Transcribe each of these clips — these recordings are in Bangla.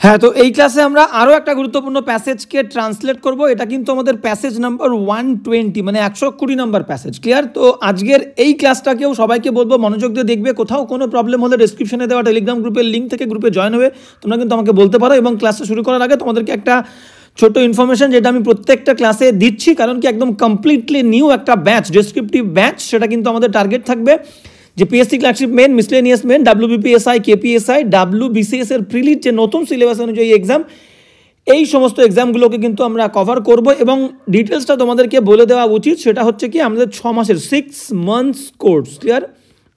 হ্যাঁ, তো এই ক্লাসে আমরা আরও একটা গুরুত্বপূর্ণ প্যাসেজকে ট্রান্সলেট করব। এটা কিন্তু আমাদের প্যাসেজ নাম্বার 120, মানে 120 নম্বর প্যাসেজ। ক্লিয়ার? তো আজকের এই ক্লাসটাকেও সবাইকে বলবো মনোযোগ দিয়ে দেখবে। কোথাও কোনো প্রবলেম হলে ডেসক্রিপশনে দেওয়া টেলিগ্রাম গ্রুপের লিঙ্ক থেকে গ্রুপে জয়েন হবে তোমরা কিন্তু আমাকে বলতে পারো। এবং ক্লাসটা শুরু করার আগে তোমাদেরকে একটা ছোট ইনফরমেশন যেটা আমি প্রত্যেকটা ক্লাসে দিচ্ছি, কারণ কি একদম কমপ্লিটলি নিউ একটা ব্যাচ, ডেসক্রিপটিভ ব্যাচ, সেটা কিন্তু আমাদের টার্গেট থাকবে যে PSC clerkship main, miscellaneous main, WBPSI, KPSI, WBCS এর প্রিলিট যে নতুন সিলেবাস অনুযায়ী এক্সাম, এই সমস্ত এক্সামগুলোকে কিন্তু আমরা কভার করব। এবং ডিটেলসটা তোমাদেরকে বলে দেওয়া উচিত, সেটা হচ্ছে কি আমাদের 6 মাসের 6 মান্থস কোর্স। ক্লিয়ার?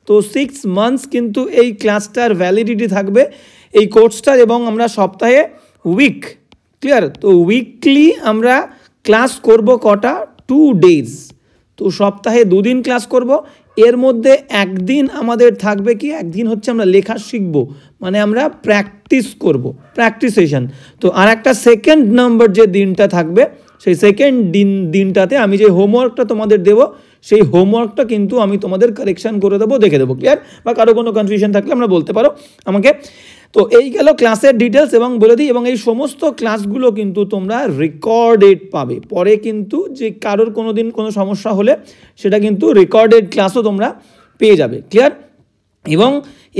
তো 6 মান্থস কিন্তু এই ক্লাসটার ভ্যালিডিটি থাকবে এই কোর্সটার, এবং আমরা সপ্তাহে উইক, ক্লিয়ার? তো উইকলি আমরা ক্লাস করব কটা? 2 ডেজ। তো সপ্তাহে 2 দিন ক্লাস করব। এর মধ্যে একদিন আমাদের থাকবে কি, একদিন হচ্ছে আমরা লেখা শিখবো, মানে আমরা প্র্যাকটিস করব, প্র্যাকটিস সেশন। তো আর একটা সেকেন্ড নাম্বার যে দিনটা থাকবে, সেই সেকেন্ড দিনটাতে আমি যে হোমওয়ার্কটা তোমাদের দেবো, সেই হোমওয়ার্কটা কিন্তু আমি তোমাদের কারেকশান করে দেবো, দেখে দেবো। ক্লিয়ার? বা কারো কোনো কনফিউশন থাকলে আমরা বলতে পারো আমাকে। তো এই গেল ক্লাসের ডিটেলস, এবং বলে দিই, এবং এই সমস্ত ক্লাসগুলো কিন্তু তোমরা রেকর্ডেড পাবে পরে, কিন্তু যে কারোর কোনো দিন কোনো সমস্যা হলে সেটা কিন্তু রেকর্ডেড ক্লাসও তোমরা পেয়ে যাবে। ক্লিয়ার?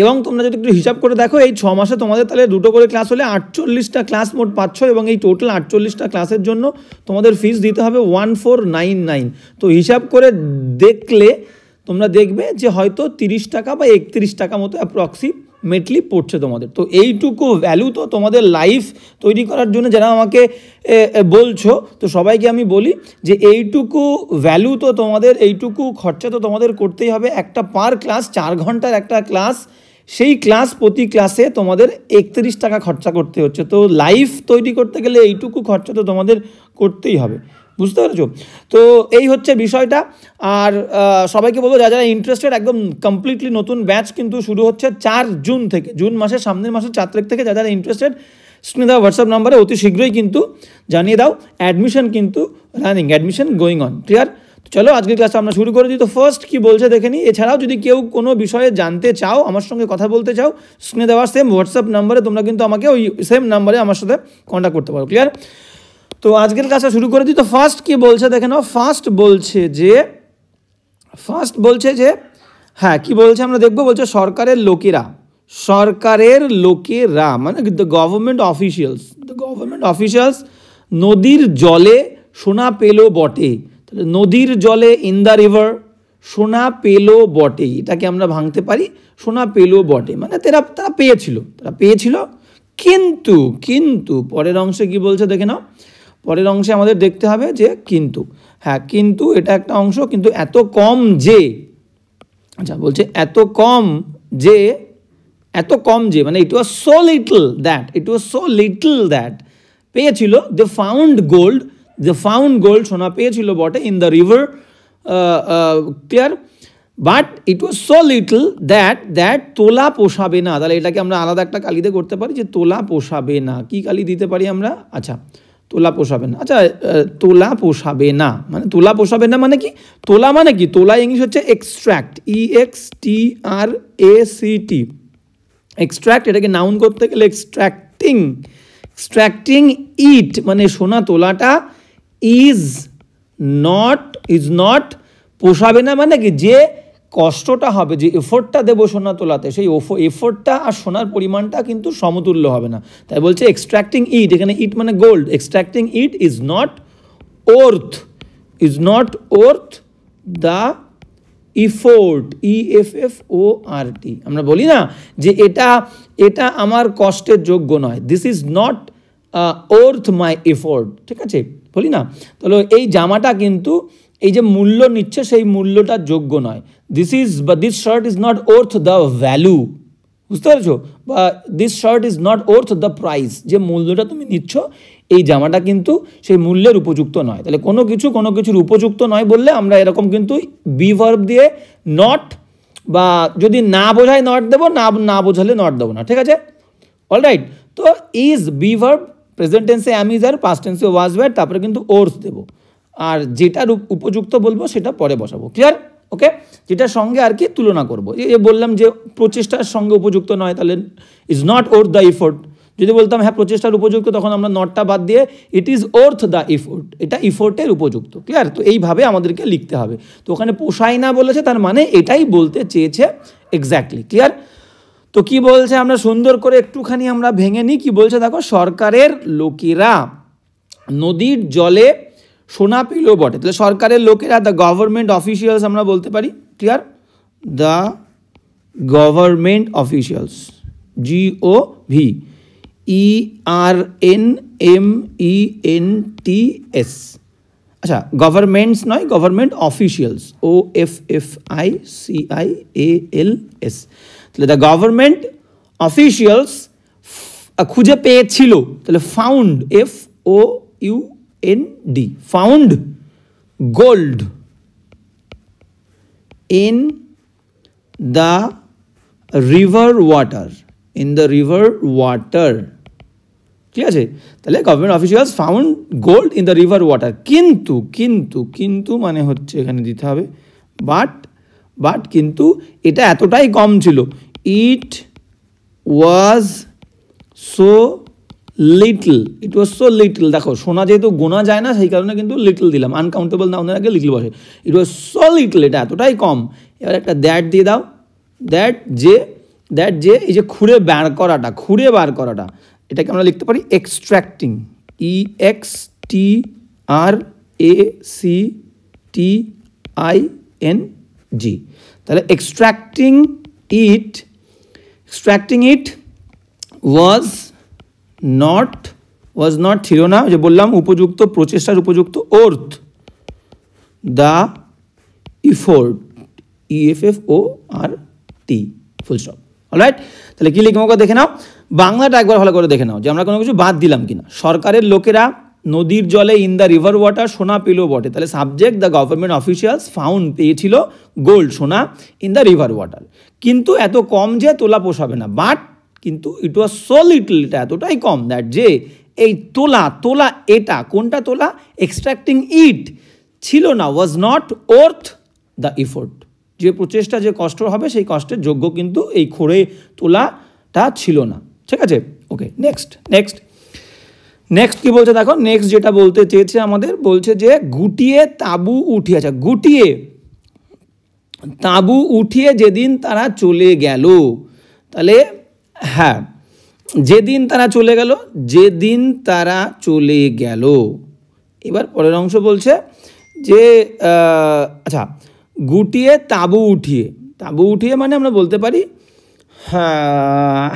এবং তোমরা যদি একটু হিসাব করে দেখো, এই 6 মাসে তোমাদের তাহলে 2টো করে ক্লাস হলে 48টা ক্লাস মোট পাচ্ছ, এবং এই টোটাল 48টা ক্লাসের জন্য তোমাদের ফিস দিতে হবে 1499। তো হিসাব করে দেখলে তোমরা দেখবে যে হয়তো 30 টাকা বা 31 টাকা মতো অ্যাপ্রক্সিমেটলি পড়ছে তোমাদের। তো এইটুকু ভ্যালু তো তোমাদের লাইফ তৈরি করার জন্য যারা আমাকে বলছো, তো সবাইকে আমি বলি যে এইটুকু ভ্যালু তো তোমাদের, এইটুকু খরচা তো তোমাদের করতেই হবে। একটা পার ক্লাস 4 ঘন্টার একটা ক্লাস, সেই ক্লাস প্রতি ক্লাসে তোমাদের 31 টাকা খরচা করতে হচ্ছে। তো লাইফ তৈরি করতে গেলে এইটুকু খরচা তো তোমাদের করতেই হবে, বুঝতে পেরেছো? তো এই হচ্ছে বিষয়টা। আর সবাইকে বলবো যারা ইন্টারেস্টেড, একদম কমপ্লিটলি নতুন ব্যাচ কিন্তু শুরু হচ্ছে 4 জুন থেকে, জুন মাসের সামনের মাসের 4 তারিখ থেকে। যারা ইন্টারেস্টেড স্ক্রিনে দেওয়া হোয়াটসঅ্যাপ নাম্বারে অতি শীঘ্রই কিন্তু জানিয়ে দাও। অ্যাডমিশন কিন্তু running, admission going on. Clear? চলো আজকের ক্লাসটা আমরা শুরু করে দিই। তো ফার্স্ট কি বলছে দেখে নিই। এছাড়াও যদি কেউ কোনো বিষয়ে জানতে চাও, আমার সঙ্গে কথা বলতে চাও, স্ক্রিনে দেওয়া সেম হোয়াটসঅ্যাপ নাম্বারে তোমরা কিন্তু আমাকে ওই সেম নাম্বারে আমার সাথে কন্ট্যাক্ট করতে পারো। ক্লিয়ার? তো আজকের ক্লাসটা শুরু করে দিই। তো ফার্স্ট কি বলছে দেখে নাও। ফার্স্ট বলছে যে হ্যাঁ, কি বলছে আমরা দেখবো। বলছে সরকারের লোকেরা মানে দ্য গভর্নমেন্ট অফিসিয়ালস নদীর জলে সোনা পেল বটে। তাহলে নদীর জলে, ইন দ্য রিভার, সোনা পেল বটে, এটাকে আমরা ভাঙতে পারি সোনা পেল বটে, মানে তারা পেয়েছিল। কিন্তু পরের অংশে কি বলছে দেখে নাও। পরের অংশে আমাদের দেখতে হবে যে কিন্তু, হ্যাঁ কিন্তু এটা একটা অংশ, কিন্তু এত কম যে, আচ্ছা বলছে এত কম যে মানে ইট ওয়াজ সো লিটল দ্যাট পেয়েছিল। দে ফাউন্ড গোল্ড, সোনা পেয়েছিল বটে, in the river. Clear? But it was so little that তোলা পোষাবে না। তাহলে এটাকে আমরা আলাদা একটা কালিতে করতে পারি যে তোলা পোষাবে না। কি কালি দিতে পারি আমরা? আচ্ছা, তোলা পোষাবে না। আচ্ছা, তোলা পোষাবে না মানে মানে কি? তোলা মানে কি? তোলা ইংলিশ হচ্ছে এক্সট্র্যাক্ট, EXTRACT, এক্সট্র্যাক্ট। এটাকে নাউন করতে গেলে এক্সট্র্যাক্টিং ইট, মানে সোনা তোলাটা ইজ নট পোষাবে না, মানে কি? যে কষ্টটা হবে, যে এফোর্টটা দেবো সোনা তোলাতে, সেই এফোর্টটা আর সোনার পরিমাণটা কিন্তু সমতুল্য হবে না। তাই বলছে এক্সট্র্যাক্টিং ইট, এখানে ইট মানে gold, extracting it is not worth the effort, EFFORT। আমরা বলি না যে এটা আমার কষ্টের যোগ্য নয়, this is not worth my effort, ঠিক আছে, বলি না? তাহলে এই জামাটা কিন্তু এই যে মূল্য নিচ্ছে, সেই মূল্যটার যোগ্য নয়। This shirt is not worth the value, বুঝতে পারছো? বা this shirt is not worth the price, যে মূল্যটা তুমি নিচ্ছ এই জামাটা কিন্তু সেই মূল্যের উপযুক্ত নয়। তাহলে কোনো কিছুর উপযুক্ত নয় বললে আমরা এরকম কিন্তু বি ভার্ব দিয়ে নট, বা যদি না বোঝায় নট দেবো, না বোঝালে নট দেবো না, ঠিক আছে? অলরাইট। তো ইজ বি ভার্ব, প্রেজেন্ট টেন্সে অ্যাম ইজ আর, পাস্ট টেন্সে ওয়াজ ওয়্যার, তারপরে কিন্তু ওর্থ দেবো, আর যেটার উপযুক্ত বলবো সেটা পরে বসাবো। ক্লিয়ার? ওকে, যেটার সঙ্গে আর কি তুলনা করবো। বললাম যে প্রচেষ্টার সঙ্গে উপযুক্ত নয়, তাহলে is not worth the effort. যদি বলতাম হ্যাঁ প্রচেষ্টার উপযুক্ত, তখন আমরা নটটা বাদ দিয়ে it is worth the effort, এটা ইফোর্টের উপযুক্ত। ক্লিয়ার? তো এইভাবে আমাদেরকে লিখতে হবে। তো ওখানে পোষায় না বলেছে, তার মানে এটাই বলতে চেয়েছে এক্স্যাক্টলি। ক্লিয়ার? তো কি বলছে আমরা সুন্দর করে একটুখানি আমরা ভেঙে নিই। কি বলছে দেখো, সরকারের লোকেরা নদীর জলে সোনা পেল বটে। তাহলে সরকারের লোকেরা, দ্য গভর্নমেন্ট অফিসিয়ালস আমরা বলতে পারি। Clear? The government officials, GOVERNMENTS। আচ্ছা, গভর্নমেন্টস নয়, গভর্নমেন্ট অফিসিয়ালস, OFFICIALS। তাহলে দ্য গভর্নমেন্ট অফিসিয়ালস খুঁজে পেয়েছিল, তাহলে found, FOUND, found gold in the river water, in the river water. ঠিক আছে? তাহলে government officials found gold in the river water. কিন্তু কিন্তু কিন্তু মানে হচ্ছে এখানে দিতে হবে বাট কিন্তু এটা এতটাই কম ছিল, it was so little, it was so little. দেখো সোনা যেহেতু গোনা যায় না, সেই কারণে কিন্তু লিটল দিলাম, আনকাউন্টেবল না ওদের আগে লিটল বসে। ইট ওয়াজ সো লিটল, এটা এতটাই কম। এবার একটা দ্যাট দিয়ে দাও, দ্যাট যে এই যে খুঁড়ে বার করাটা, এটাকে আমরা লিখতে পারি এক্সট্র্যাক্টিং, EXTRACTING। তাহলে এক্সট্র্যাক্টিং ইট ওয়াজ নট ছিল না, যে বললাম উপযুক্ত, প্রচেষ্টার উপযুক্ত, worth the effort, EFFORT, full stop. Alright? তাহলে কি লিখবো দেখে নাও, বাংলাটা একবার ভালো করে দেখে নাও যে আমরা কোনো কিছু বাদ দিলাম কিনা। সরকারের লোকেরা নদীর জলে ইন দ্য রিভার ওয়াটার সোনা পেল বটে। তাহলে subject the government officials found, পেয়েছিল গোল্ড, সোনা, ইন দ্য রিভার ওয়াটার। কিন্তু এত কম যে তোলা পোষাবে না, বাট কিন্তু ইট ওয়াজ সো লিটল, এটা এতটাই কম, দ্যাট যে এই তোলা এটা কোনটা তোলা, এক্সট্র্যাক্টিং ইট ছিল না, was not worth the effort, যে প্রচেষ্টা, যে কষ্ট হবে সেই কষ্টের যোগ্য কিন্তু এই খড়ে তোলাটা ছিল না। ঠিক আছে? ওকে, নেক্সট কি বলছে দেখো, নেক্সট যেটা বলতে চেয়েছে আমাদের, বলছে যে গুটিয়ে তাঁবু উঠিয়ে, আচ্ছা গুটিয়ে তাঁবু উঠিয়ে যেদিন তারা চলে গেল। তাহলে হ্যাঁ, যেদিন তারা চলে গেল। এবার পরের অংশ বলছে যে আচ্ছা, গুটিয়ে তাঁবু উঠিয়ে মানে আমরা বলতে পারি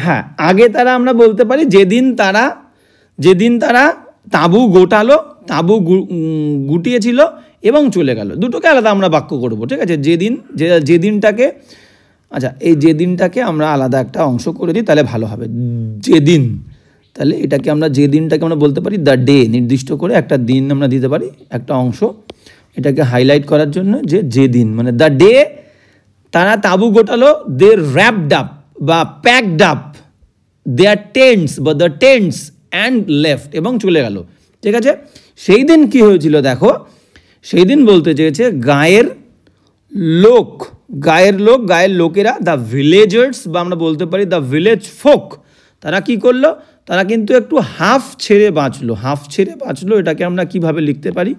হ্যাঁ আগে তারা আমরা বলতে পারি যেদিন তারা তাঁবু গুটিয়েছিল এবং চলে গেল, দুটোকে আলাদা আমরা বাক্য করব। ঠিক আছে? যেদিনটাকে, আচ্ছা এই যেদিনটাকে আমরা আলাদা একটা অংশ করে দিই, তাহলে ভালো হবে। যেদিন, তাহলে এটাকে আমরা যেদিনটাকে আমরা বলতে পারি দ্য ডে, নির্দিষ্ট করে একটা দিন আমরা দিতে পারি, একটা অংশ এটাকে হাইলাইট করার জন্য, যে যেদিন মানে দ্য ডে তারা তাঁবু গোটালো, দে র্যাপড আপ বা প্যাকড আপ দেয়ার টেন্টস বা দ্য টেন্টস অ্যান্ড লেফট, এবং চলে গেল। ঠিক আছে? সেই দিন কি হয়েছিল দেখো, সেই দিন বলতে চেয়েছে গায়ের লোকেরা, দ্য ভিলেজার্স বা আমরা বলতে পারি দ্য ভিলেজ ফোক, তারা কি করলো, তারা কিন্তু একটু হাফ ছেড়ে বাঁচলো। এটাকে আমরা কিভাবে লিখতে পারি,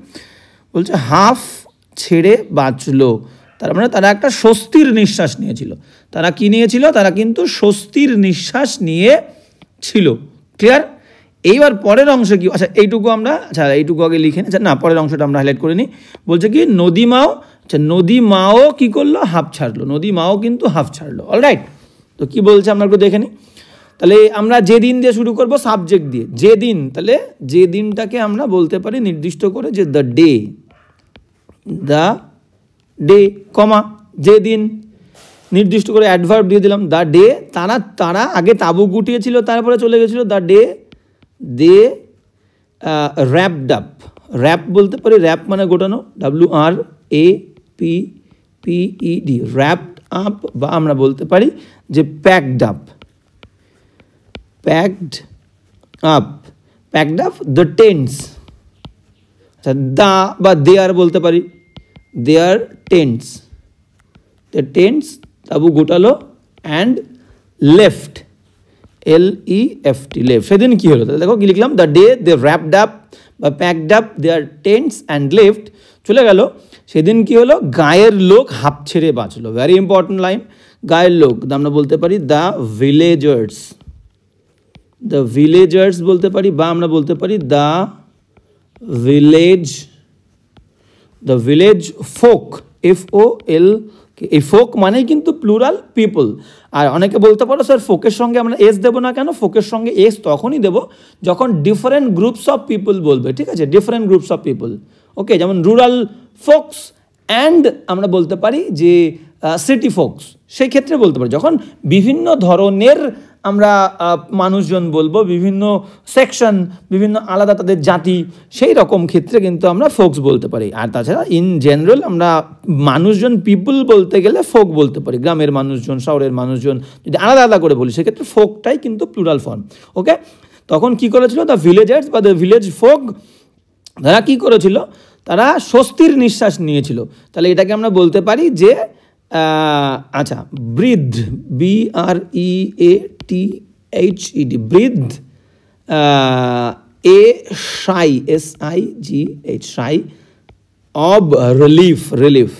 বলছে হাফ ছেড়ে বাঁচলো, তার মানে তারা একটা স্বস্তির নিঃশ্বাস নিয়েছিল। তারা কি নিয়েছিল? তারা কিন্তু স্বস্তির নিঃশ্বাস নিয়েছিল। ক্লিয়ার? এইবার পরের অংশ কি, আচ্ছা এইটুকু আগে লিখে নিই, না পরের অংশটা আমরা হাইলাইট করে নিই। বলছে কি নদীমাও কি করলো, হাফ ছাড়লো, নদীমাও কিন্তু হাফ ছাড়লো। অলরাইট? তো কি বলছে আমরা একটু দেখে নিই। তাহলে আমরা যেদিন দিয়ে শুরু করব, সাবজেক্ট দিয়ে, যেদিন। তাহলে যেদিনটাকে আমরা বলতে পারি নির্দিষ্ট করে যে দ্য ডে কমা যেদিন, নির্দিষ্ট করে অ্যাডভার্ব দিয়ে দিলাম, দ্য ডে তারা আগে তাঁবু গুটিয়েছিল, তারপরে চলে গেছিলো, the day they wrapped up, wrap বলতে পারি, র্যাপ মানে গোটানো, WRAPPED, র্যাপড আপ, বা আমরা বলতে পারি যে প্যাকড আপ দ্য টেন্টস। আচ্ছা দা বা দেয়ার বলতে পারি, দেয়ার টেন্টস, তাঁবু গোটালো, অ্যান্ড লেফট LEFT, লেফট। সেদিন কি হলো, তাহলে দেখো কি লিখলাম, the day they wrapped up বা packed up their tents and left, চলে গেল। সেদিন কি হলো, গায়ের লোক হাঁপ ছেড়ে বাঁচলো। ভেরি ইম্পর্টেন্ট লাইন, গায়ের লোক আমরা বলতে পারি দ্য ভিলেজার্স, দ্য ভিলেজার্স বলতে পারি, বা আমরা বলতে পারি the village, the village folk, FOL। এই ফোক মানেই কিন্তু প্লুরাল পিপল। আর অনেকে বলতে পারো স্যার ফোকের সঙ্গে আমরা এস দেবো না কেন? ফোকের সঙ্গে এস তখনই দেবো যখন ডিফারেন্ট গ্রুপস অফ পিপল বলবে, ঠিক আছে, ডিফারেন্ট গ্রুপস অফ পিপল। ওকে, যেমন রুরাল ফোকস অ্যান্ড আমরা বলতে পারি যে সিটি ফোকস, সেই ক্ষেত্রে বলতে পারি। যখন বিভিন্ন ধরনের আমরা মানুষজন বলবো, বিভিন্ন সেকশন, বিভিন্ন আলাদা তাদের জাতি, সেই রকম ক্ষেত্রে কিন্তু আমরা ফোকস বলতে পারি। আর তাছাড়া ইন জেনারেল আমরা মানুষজন পিপল বলতে গেলে ফোক বলতে পারি। গ্রামের মানুষজন, শহরের মানুষজন যদি আলাদা আলাদা করে বলি সেক্ষেত্রে ফোকটাই কিন্তু প্লুরাল ফর্ম। ওকে, তখন কি করেছিল দ্য ভিলেজার্স বা দ্য ভিলেজ ফোক, তারা কি করেছিল, তারা স্বস্তির নিঃশ্বাস নিয়েছিল। তাহলে এটাকে আমরা বলতে পারি যে আচ্ছা, breath, BREATHED, breath, SIGH, sigh, of relief, relief,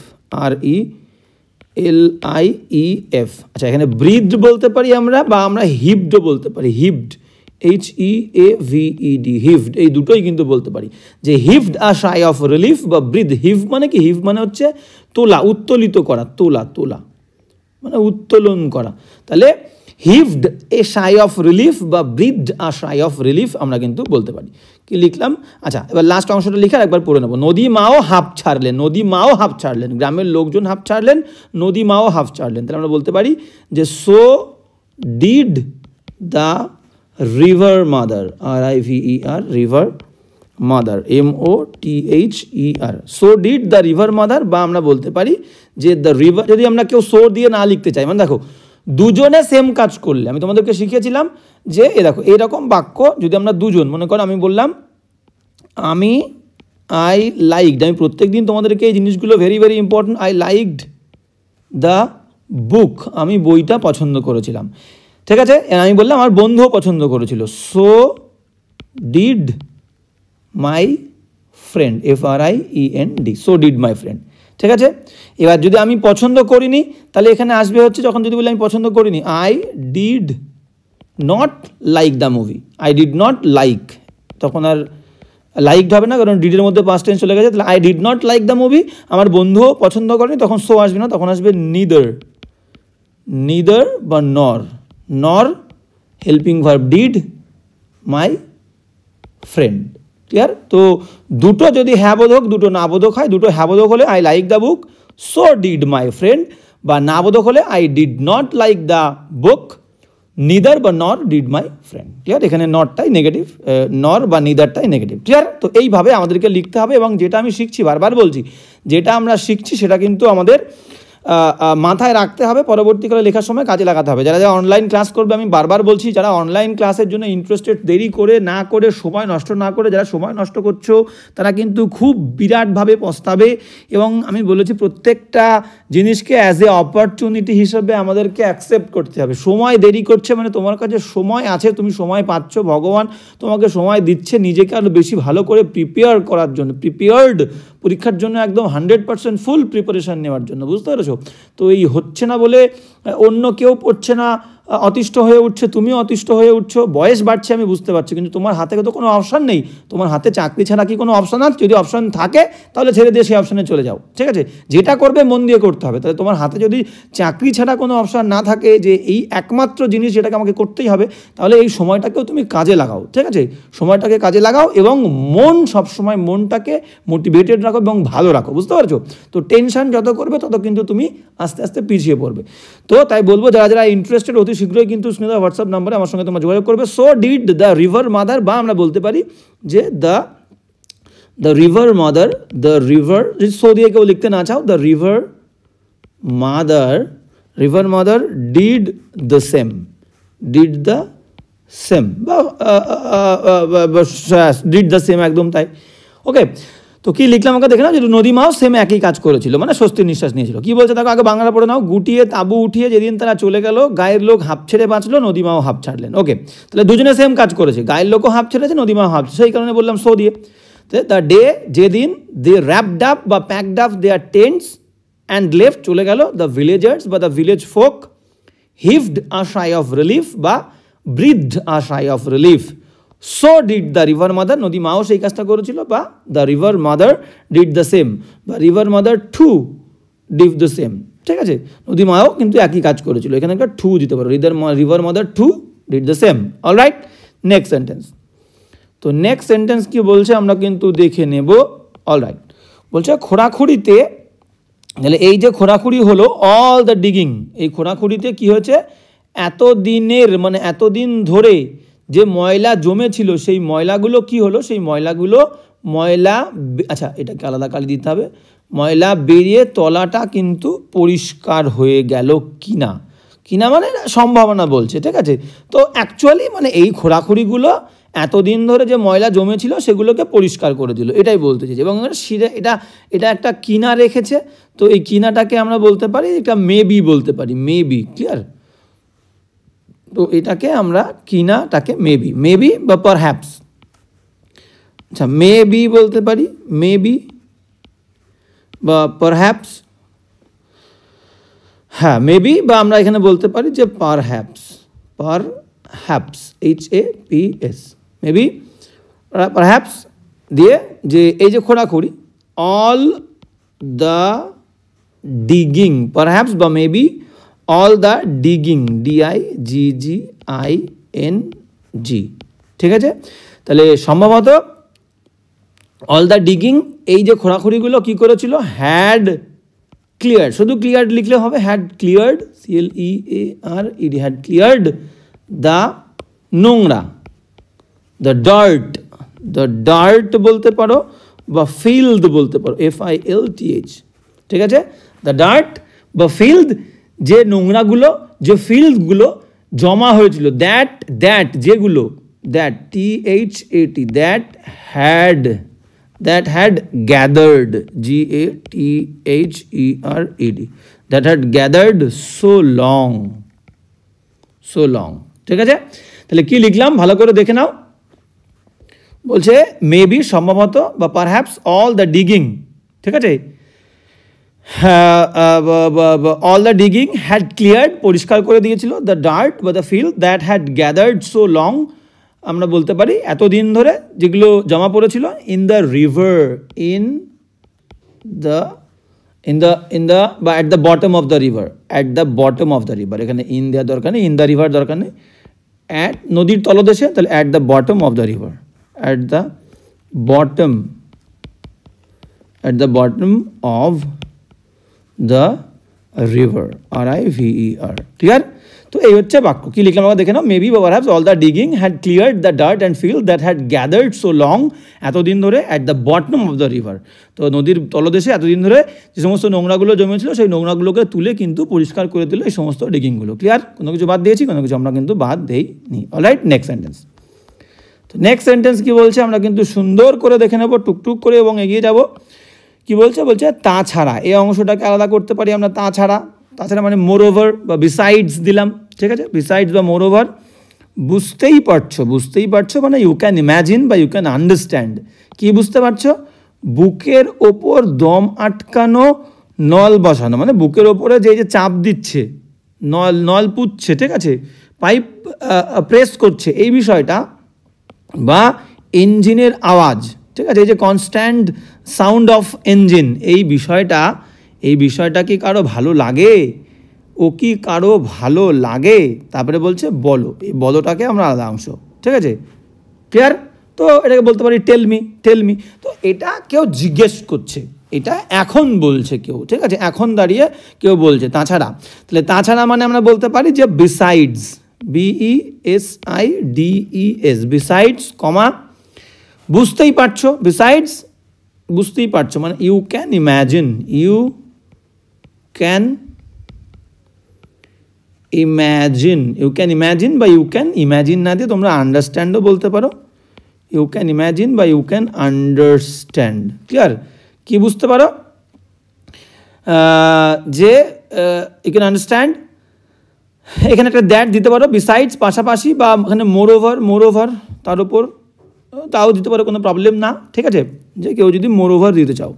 RELIEF। আচ্ছা, এখানে ব্রিথ বলতে পারি আমরা, বা আমরা হিভড বলতে পারি, হিভড, HEAVED, হিভড, এই দুটোই কিন্তু বলতে পারি যে হিভড আ শাই অফ রিলিফ বা ব্রিথ। হিভ মানে কি, হিভ মানে হচ্ছে তোলা, উত্তোলিত করা, তোলা, তোলা মানে উত্তোলন করা। তাহলে হিভড এ শাই অফ রিলিফ বা breathed a shy of relief আমরা কিন্তু বলতে পারি। কি লিখলাম, আচ্ছা এবার লাস্ট অংশটা লিখার একবার পড়ে নেবো। নদী মাও হাঁপ ছাড়লেন, নদী মাও হাঁপ ছাড়লেন, গ্রামের লোকজন হাঁপ ছাড়লেন, নদী মাও হাঁপ ছাড়লেন। তাহলে আমরা বলতে পারি যে so did the river mother, RIVER, river mother, MOTHER, so did the river mother. বা আমরা বলতে পারি যে দ্য রিভার, যদি আমরা কেউ সো দিয়ে না লিখতে চাই, মানে দেখো দুজনে সেম কাজ করলে, আমি তোমাদেরকে শিখিয়েছিলাম যে এ দেখো এরকম বাক্য যদি আমরা দুজন, মনে করো আমি বললাম আমি, আই লাইকড, আমি প্রত্যেক দিন তোমাদেরকে এই জিনিসগুলো very very important, I liked the book, আমি বইটা পছন্দ করেছিলাম, ঠিক আছে। আমি বললাম আমার বন্ধুও পছন্দ করেছিল, so did my friend, FRIEND, so did my friend, ঠিক আছে। এবার যদি আমি পছন্দ করিনি তাহলে এখানে আসবে হচ্ছে, যখন যদি বলি আমি পছন্দ করিনি, I did not like the movie, I did not like, তখন আর লাইকড হবে না কারণ ডিডের মধ্যে পাস্ট টেন্স চলে গেছে। তাহলে I did not like the movie, আমার বন্ধুও পছন্দ করেনি, তখন সো আসবে না, তখন আসবে নিদার, নিদার বা নর, নর helping verb did my friend, clear. তো দুটো যদি হ্যাঁ বোধক, দুটো না বোধক হয়, দুটো হ্যাঁ বোধক হলে I like the book, so did my friend, বা না বোধক হলে I did not like the book, neither বা নর ডিড মাই ফ্রেন্ড, ক্লিয়ার। এখানে নটটাই নেগেটিভ, নর বা নিদারটাই নেগেটিভ, ক্লিয়ার। তো এইভাবে আমাদেরকে লিখতে হবে, এবং যেটা আমি শিখছি, বারবার বলছি, যেটা আমরা শিখছি সেটা কিন্তু আমাদের মাথায় রাখতে হবে, পরবর্তীকালে লেখার সময় কাজে লাগাতে হবে। যারা যারা অনলাইন ক্লাস করবে, আমি বারবার বলছি, যারা অনলাইন ক্লাসের জন্য ইন্টারেস্টেড, দেরি করে না করে, সময় নষ্ট না করে, যারা সময় নষ্ট করছো তারা কিন্তু খুব বিরাটভাবে পস্তাবে। এবং আমি বলেছি প্রত্যেকটা জিনিসকে অ্যাজ এ অপরচুনিটি হিসেবে আমাদেরকে অ্যাকসেপ্ট করতে হবে। সময় দেরি করছে মানে তোমার কাছে সময় আছে, তুমি সময় পাচ্ছ, ভগবান তোমাকে সময় দিচ্ছে নিজেকে আরও বেশি ভালো করে প্রিপেয়ার করার জন্য, প্রিপেয়ার্ড, পরীক্ষার জন্য একদম 100% ফুল প্রিপারেশান নেওয়ার জন্য, বুঝতে পেরেছো? তো এই হচ্ছে না বলে অন্য কেউ পড়ছে না, অতিষ্ঠ হয়ে উঠছে, তুমিও অতিষ্ঠ হয়ে উঠছো, বয়স বাড়ছে আমি বুঝতে পারছি, কিন্তু তোমার হাতে তো কোনো অপশান নেই। তোমার হাতে চাকরি ছাড়া কি কোনো অপশান আছে? যদি অপশান থাকে তাহলে ছেড়ে দিয়ে সেই অপশানে চলে যাও, ঠিক আছে। যেটা করবে মন দিয়ে করতে হবে। তাহলে তোমার হাতে যদি চাকরি ছাড়া কোনো অপশান না থাকে, যে এই একমাত্র জিনিস যেটাকে আমাকে করতেই হবে, তাহলে এই সময়টাকেও তুমি কাজে লাগাও, ঠিক আছে। সময়টাকে কাজে লাগাও এবং মন, সবসময় মনটাকে মোটিভেটেড রাখো এবং ভালো রাখো, বুঝতে পারছো? তো টেনশন যত করবে তত কিন্তু তুমি আস্তে আস্তে পিছিয়ে পড়বে। তো তাই বলবো, যারা যারা ইন্টারেস্টেড, অতি শীঘ্রই কিন্তু স্নেহা হোয়াটসঅ্যাপ নাম্বারে আমার সঙ্গে তোমরা যোগাযোগ করবে। So did the river mother, বা আমরা বলতে পারি যে the river mother, the river, যদি সো দিয়ে কেউ লিখতে না চাও, the river mother did the same, did the same, বা ডিড দ্য সেম, একদম তাই। ওকে, তো কি লিখলাম আমাকে দেখে নাও, যে নদী মাও সেম একই কাজ করেছিল, মানে স্বস্তির নিঃশ্বাস নিয়েছিল। কি বলছে দেখো, আগে বাংলা পড়ে নাও। গুটিয়ে তাঁবু উঠিয়ে যেদিন তারা চলে গেল, গায়ের লোক হাঁপ ছেড়ে বাঁচলো, নদী মাও হাঁপ ছাড়লেন। ওকে, তাহলে দুজনে সেম কাজ করেছে, গায়ের লোকও হাঁপ ছেড়েছে, নদী মাও হাঁপ, সেই কারণে বললাম সো দিয়ে। দ্য ডে, যেদিন, দে র্যাপড আপ বা packed up their tents and left, চলে গেল, দ্য ভিলেজার্স বা the village folk heaved a sigh of relief বা breathed a sigh of relief. So did the river mother, নদী মাও সেই কাজটা করেছিল, বা the river mother did the same, বা river mother too did the same. ঠিক আছে, নদী মাও কিন্তু একই কাজ করেছিল, এখানে একটা টু দিতে পারো, river mother too did the same. Alright, next sentence. তো নেক্সট সেন্টেন্স কি বলছে আমরা কিন্তু দেখে নেব। অলরাইট, বলছে খোঁড়াখুড়িতে, তাহলে এই যে খোঁড়াখুড়ি হলো, অল দ্য ডিগিং, এই খোঁড়াখুড়িতে কি হয়েছে, এতদিনের মানে এতদিন ধরে যে ময়লা জমেছিল, সেই ময়লাগুলো কি হলো, সেই ময়লাগুলো আচ্ছা এটাকে আলাদা কালি দিতে হবে, ময়লা বেরিয়ে তলাটা কিন্তু পরিষ্কার হয়ে গেল কিনা, কিনা মানে সম্ভাবনা বলছে। ঠিক আছে, তো অ্যাকচুয়ালি মানে এই খোঁড়াখুড়িগুলো এতদিন ধরে যে ময়লা জমেছিল সেগুলোকে পরিষ্কার করে দিল, এটাই বলতে চেয়েছে। এবং এটা একটা কিনা রেখেছে, তো এই কিনাটাকে আমরা বলতে পারি, এটা মেবি বলতে পারি, মেবি। ক্লিয়ার? তো এটাকে আমরা কিনাটাকে মেবি বা পারহ্যাপস, আচ্ছা মেবি বলতে পারি, মেবি বা পারহ্যাপস। হ্যাঁ মেবি, বা আমরা এখানে বলতে পারি যে পারহ্যাপস, HAPS, মেবি পারহ্যাপস দিয়ে, যে এই যে খোঁড়াখুড়ি, অল দ্য ডিগিং, পারহ্যাপস বা maybe all the digging, DIGGING। ঠিক আছে, তাহলে সম্ভবত অল দ্য ডিগিং, এই যে খোঁড়াখুড়িগুলো কি করেছিল, হ্যাড ক্লিয়ার্ড, শুধু ক্লিয়ার্ড লিখলে হবে, had cleared, CLEARED, had cleared the নোংরা, দ্য ডার্ট বলতে পারো, বা ফিল্ড বলতে পারো, FILTH। ঠিক আছে, দ্য ডার্ট বা ফিল্ড, যে নোংরাগুলো, যে ফিল্ডগুলো জমা হয়েছিল, দ্যাট যেগুলো, THAT, that had gathered, GATHERED, that had gathered so long। ঠিক আছে, তাহলে কি লিখলাম ভালো করে দেখে নাও। বলছে মেবি সম্ভবত, বা পারহ্যাপস অল দ্য ডিগিং। ঠিক আছে, all the digging had cleared, পরিষ্কার করে দিয়েছিল, দ্য ডার্ট বা the field that had gathered so long, আমরা বলতে পারি এতদিন ধরে যেগুলো জমা পড়েছিল, in the river, in the বা at the bottom of the river, এখানে ইন দেওয়ার দরকার নেই, ইন দ্য রিভার দরকার নেই, অ্যাট নদীর তলদেশে, তাহলে at the bottom of the river, at the bottom of the river, RIVER। Clear? তো এই হচ্ছে বাক্য। কি লিখলাম আমরা দেখে নাও, মেবি বা perhaps all the digging had cleared the dirt and filled that had gathered so long, এতদিন ধরে, at the bottom of the river, তো নদীর তলদেশে এতদিন ধরে যে সমস্ত নোংরাগুলো জমেছিল, সেই নোংরাগুলোকে তুলে কিন্তু পরিষ্কার করে দিল এই সমস্ত ডিগিংগুলো। ক্লিয়ার? কোনো কিছু বাদ দিয়েছি, কোনো কিছু আমরা কিন্তু বাদ দেইনি। Alright, next sentence. তো নেক্সট সেন্টেন্স কি বলছে আমরা কিন্তু সুন্দর করে দেখে নেব, টুকটুক করে, এবং এগিয়ে যাব। কি বলছে, তাছাড়া, এই অংশটাকে আলাদা করতে পারি আমরা, তাছাড়া মানে মোর ওভার বা বিসাইডস দিলাম। ঠিক আছে, বিসাইডস বা মোর ওভার, বুঝতেই পারছো মানে ইউ ক্যান ইম্যাজিন বা ইউ ক্যান আন্ডারস্ট্যান্ড। কি বুঝতে পারছো, বুকের ওপর দম আটকানো নল বসানো, মানে বুকের ওপরে যে চাপ দিচ্ছে, নল পুচ্ছে, ঠিক আছে, পাইপ প্রেস করছে, এই বিষয়টা, বা ইঞ্জিনের আওয়াজ, ঠিক আছে, এই যে কনস্ট্যান্ট সাউন্ড অফ ইঞ্জিন, এই বিষয়টা কি কারো ভালো লাগে, ও কি কারো ভালো লাগে, তারপরে বলছে বলো, এই বলোটাকে আমরা আলাদা অংশ। ঠিক আছে, ক্লিয়ার? তো এটাকে বলতে পারি টেল মি। তো এটা কেউ জিজ্ঞেস করছে, এটা এখন বলছে কেউ। ঠিক আছে, এখন দাঁড়িয়ে কেউ বলছে তাছাড়া, তাহলে তাছাড়া মানে আমরা বলতে পারি যে বিসাইডস, BESIDES, বিসাইডস, কমা, বুঝতেই পারছো, বিসাইডস বুঝতেই পারছো মানে ইউ ক্যান ইম্যাজিন বা ইউ ক্যান ইম্যাজিন না দিয়ে তোমরা আন্ডারস্ট্যান্ডও বলতে পারো, ইউ ক্যান ইম্যাজিন বা ইউ ক্যান আন্ডারস্ট্যান্ড। ক্লিয়ার? কি বুঝতে পারো? যে ইউ ক্যান আন্ডারস্ট্যান্ড, এখানে একটা দ্যাট দিতে পারো, বিসাইডস পাশাপাশি, বা এখানে মোর ওভার তার উপর, তাও দিতে পারো, কোনো প্রবলেম না। ঠিক আছে, যে কেউ যদি মোর ওভার দিতে চাও,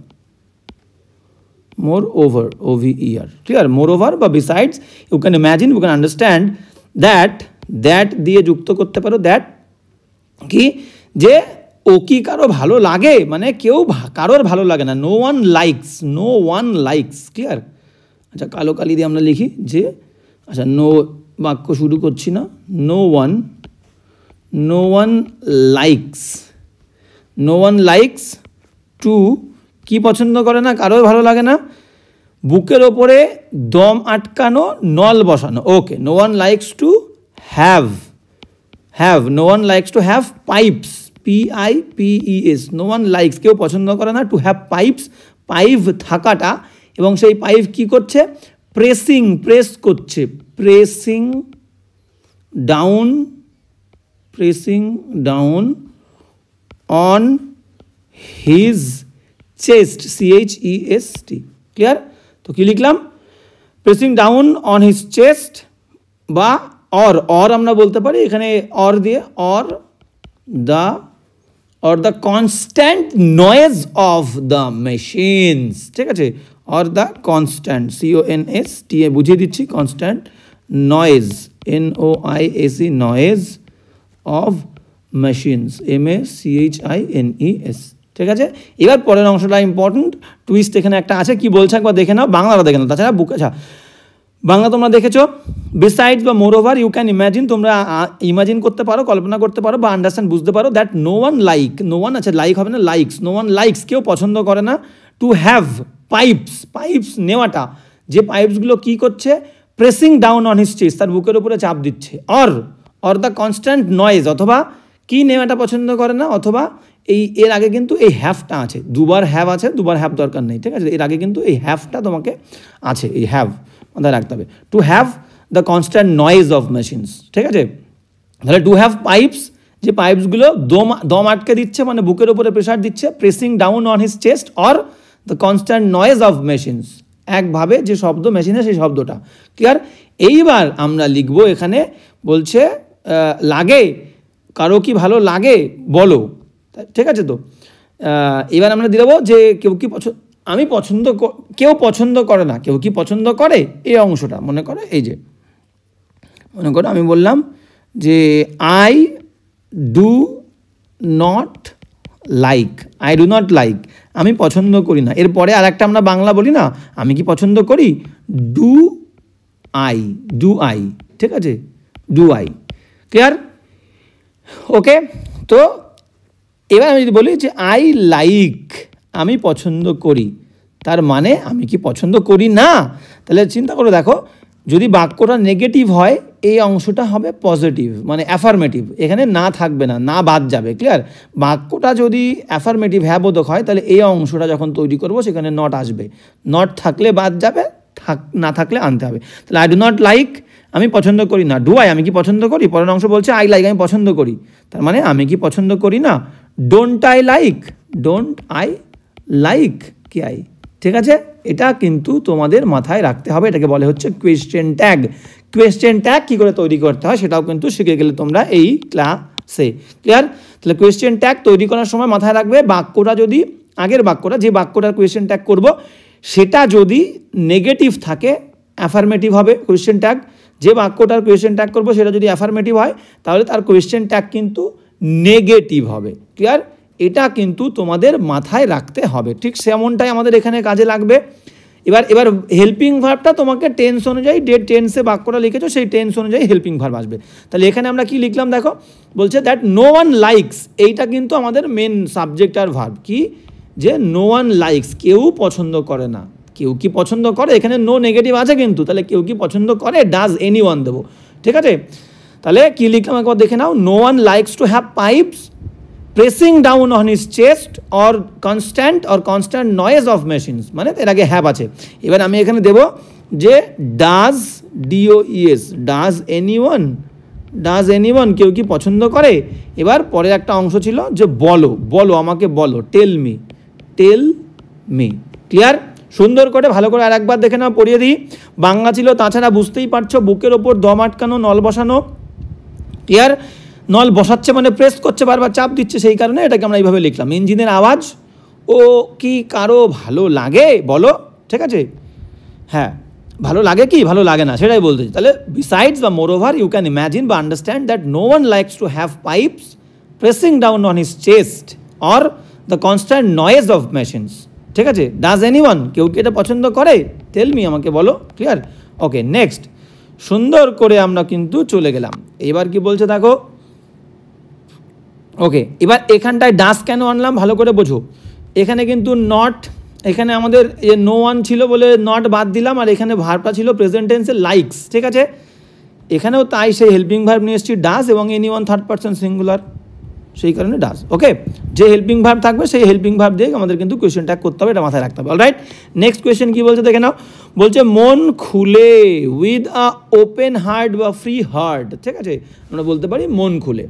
moreover, OVER, clear? Moreover বা besides, you can imagine, you can understand, that দিয়ে যুক্ত করতে পারো। দ্যাট কি, যে ও কি কারো ভালো লাগে, মানে কেউ কারোর ভালো লাগে না, নো ওয়ান লাইকস। ক্লিয়ার? আচ্ছা, কালো কালি দিয়ে আমরা লিখি যে, আচ্ছা, নো বাক্য শুরু করছি না, নো ওয়ান লাইকস টু, কি পছন্দ করে না, কারোর ভালো লাগে না, বুকের ওপরে দম আটকানো, নল বসানো। Okay, no one likes to have, no one likes to have pipes, PIPES, no one likes, কেউ পছন্দ করে না টু হ্যাভ পাইপস, পাইপ থাকাটা, এবং সেই পাইপ কি করছে, প্রেস করছে, pressing down on his chest, CHEST। Clear? তো কি লিখলাম, pressing down on his chest, বা অর আমরা বলতে পারি এখানে অর দিয়ে, or the constant noise of the machines. ঠিক আছে, অর দ্য কনস্ট্যান্ট, CONST বুঝিয়ে দিচ্ছি, constant noise, NOISE, noise of machines, MECHINES। ঠিক আছে, এবার পরের অংশটা ইম্পর্টেন্ট, টুইস্ট এখানে একটা আছে, কি বলছে একবার দেখে নাও, বাংলাটা দেখে নাও, তাছাড়া বুক, আচ্ছা বাংলা তোমরা দেখেছো, বিসাইডস বা moreover, you can imagine, তোমরা ইমাজিন করতে পারো, কল্পনা করতে পারো, বা আন্ডারস্ট্যান্ড বুঝতে পারো, দ্যাট নো ওয়ান, আচ্ছা লাইক হবে না, লাইকস, নো ওয়ান লাইকস, কেউ পছন্দ করে না, টু হ্যাভ পাইপস নেওয়াটা, যে পাইপসগুলো কি করছে, pressing down on his chest, তার বুকের উপরে চাপ দিচ্ছে, অর দ্য কনস্ট্যান্ট নয়েজ, অথবা কি নেওয়াটা পছন্দ করে না, অথবা এর আগে কিন্তু এই হ্যাভটা আছে, দুবার হ্যাভ আছে, দুবার হ্যাভ দরকার নেই। ঠিক আছে, এর আগে কিন্তু এই হ্যাভটা তোমাকে আছে, এই হ্যাভ মাথায় রাখতে হবে, to have the constant noise of machines. ঠিক আছে, তাহলে টু হ্যাভ পাইপস, যে পাইপসগুলো দম আটকে দিচ্ছে, মানে বুকের উপরে প্রেশার দিচ্ছে, pressing down on his chest, or the constant noise of machines, একভাবে যে শব্দ মেশিনের, সেই শব্দটা। ক্লিয়ার? এইবার আমরা লিখব, এখানে বলছে লাগে, কারো কি ভালো লাগে বলো। ঠিক আছে, তো এবার আমরা দিয়ে দেবো যে কেউ কি কেউ পছন্দ করে না, কেউ কি পছন্দ করে, এই অংশটা মনে করো, এই যে মনে করো আমি বললাম যে আই ডু নট লাইক, আমি পছন্দ করি না। এরপরে আর একটা আমরা বাংলা বলি না, আমি কি পছন্দ করি, ডু আই। ঠিক আছে, ডু আই। ক্লিয়ার? ওকে, তো এবার আমি যদি বলি যে আই লাইক, আমি পছন্দ করি, তার মানে আমি কি পছন্দ করি না? তাহলে চিন্তা করে দেখো, যদি বাক্যটা নেগেটিভ হয়, এই অংশটা হবে পজিটিভ, মানে অ্যাফার্মেটিভ, এখানে না থাকবে না, না বাদ যাবে। ক্লিয়ার? বাক্যটা যদি অ্যাফার্মেটিভ হ্যাবোধক হয়, তাহলে এই অংশটা যখন তৈরি করব, সেখানে নট আসবে, নট থাকলে বাদ যাবে, না থাকলে আনতে হবে। তাহলে আই ডু নট লাইক, আমি পছন্দ করি না, ডু আই, আমি কি পছন্দ করি, পরের অংশ বলছে আই লাইক, আমি পছন্দ করি, তার মানে আমি কি পছন্দ করি না, ডোন্ট আই লাইক কি আই। ঠিক আছে, এটা কিন্তু তোমাদের মাথায় রাখতে হবে, এটাকে বলে হচ্ছে কোয়েশ্চেন ট্যাগ। কোয়েশ্চেন ট্যাগ কী করে তৈরি করতে হয়, সেটাও কিন্তু শিখে গেলে তোমরা এই ক্লাসে। ক্লিয়ার? তাহলে কোয়েশ্চেন ট্যাগ তৈরি করার সময় মাথায় রাখবে, বাক্যটা যদি, আগের বাক্যটা, যে বাক্যটার কোয়েশ্চেন ট্যাগ করব, সেটা যদি নেগেটিভ থাকে, অ্যাফার্মেটিভ হবে কোয়েশ্চেন ট্যাগ। যে বাক্যটার কোয়েশ্চেন ট্যাগ করবো, সেটা যদি অ্যাফার্মেটিভ হয়, তাহলে তার কোয়েশ্চেন ট্যাগ কিন্তু নেগেটিভ হবে। ক্লিয়ার? এটা কিন্তু তোমাদের মাথায় রাখতে হবে। ঠিক সেমনটাই আমাদের এখানে কাজে লাগবে। এবার হেল্পিং ভার্বটা তোমাকে টেন্স অনুযায়ী, ডেট টেন্সে বাক্যটা লিখেছো, সেই টেন্স অনুযায়ী হেল্পিং ভার্ব আসবে। তাহলে এখানে আমরা কি লিখলাম দেখো, বলছে দ্যাট নো ওয়ান লাইকস, এইটা কিন্তু আমাদের মেন সাবজেক্ট আর ভার্ব, কি যে নো ওয়ান লাইকস, কেউ পছন্দ করে না। কেউ কি পছন্দ করে, এখানে নো নেগেটিভ আছে কিন্তু, তাহলে কেউ কি পছন্দ করে, ডাজ এনি ওয়ান দেবো। ঠিক আছে, তাহলে কি লিখলাম একবার দেখে নাও, no one likes to have pipes pressing down on his chest or constant noise of machines, মানে এর আগে হ্যাভ আছে। এবার আমি এখানে দেব যে does, DOES, does any one does anyone, কেউ কি পছন্দ করে। এবার পরে একটা অংশ ছিল যে বলো, বলো আমাকে বলো, tell me, tell me. Clear? সুন্দর করে ভালো করে আর একবার দেখে নাও, পড়িয়ে দিই। বাংলা ছিল, তাছাড়া বুঝতেই পারছো বুকের ওপর দম আটকানো, নল বসানো। ক্লিয়ার? নল বসাচ্ছে মানে প্রেস করছে, বারবার চাপ দিচ্ছে, সেই কারণে এটাকে আমরা এইভাবে লিখলাম। ইঞ্জিনের আওয়াজ, ও কি কারো ভালো লাগে বলো, ঠিক আছে। হ্যাঁ, ভালো লাগে কি ভালো লাগে না সেটাই বলতেছি। তাহলে বিসাইডস বা moreover you can imagine বা understand that no one likes to have pipes pressing down on his chest or the constant noise of machines. ঠিক আছে, ডাজ এনিওয়ান, কেউ কি এটা পছন্দ করে, টেল মি, আমাকে বলো। ক্লিয়ার? ওকে, নেক্সট। সুন্দর করে আমরা কিন্তু চলে গেলাম। এবার কি বলছে দেখো। ওকে, এবার এখানটায় ডাস কেন আনলাম ভালো করে বোঝো। এখানে কিন্তু নট, এখানে আমাদের নো ওয়ান ছিল বলে নট বাদ দিলাম, আর এখানে ভার্বটা ছিল প্রেজেন্ট টেন্সে লাইকস। ঠিক আছে, এখানেও তাই সেই হেল্পিং ভার্ব নিয়ে এসেছি ডাস, এবং এনিওয়ান থার্ড পারসন সিঙ্গুলার, সেই কারণে ডাস। ওকে, যে হেল্পিং ভার্ব থাকবে সেই হেল্পিং ভার্ব দিয়ে আমাদের কিন্তু কোয়েশ্চেন ট্যাগ করতে হবে, এটা মাথায় রাখতে হবে। অলরাইট, নেক্সট কোয়েশ্চেন কি বলছে দেখে নাও। বলছে মন খুলে, উইথ আ ওপেন হার্ট বা ফ্রি হার্ট। ঠিক আছে, আমরা বলতে পারি মন খুলে।